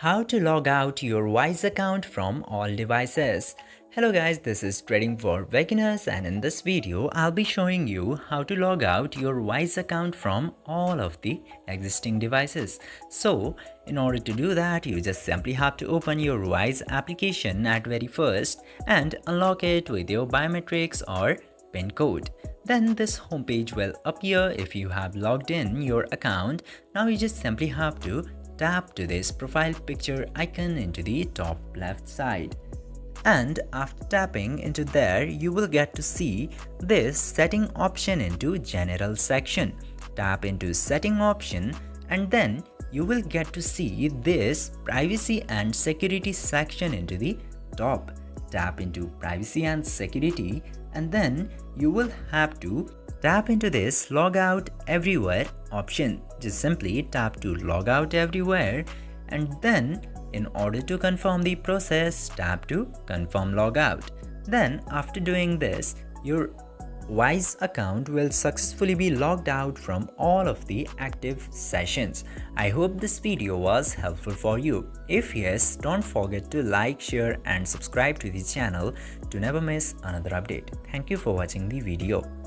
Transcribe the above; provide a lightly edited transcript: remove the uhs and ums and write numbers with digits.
How to log out your Wise account from all devices. Hello guys, this is Trading for Beginners, and in this video I'll be showing you how to log out your Wise account from all of the existing devices. So in order to do that, you just simply have to open your Wise application at very first and unlock it with your biometrics or PIN code. Then this homepage will appear if you have logged in your account. Now you just simply have to tap to this profile picture icon into the top left side. And after tapping into there, you will get to see this setting option into general section. Tap into setting option and then you will get to see this privacy and security section into the top. Tap into privacy and security and then you will have to tap into this Logout Everywhere option. Just simply tap to Logout Everywhere and then in order to confirm the process, tap to Confirm Logout. Then after doing this, your Wise account will successfully be logged out from all of the active sessions. I hope this video was helpful for you. If yes, don't forget to like, share and subscribe to the channel to never miss another update. Thank you for watching the video.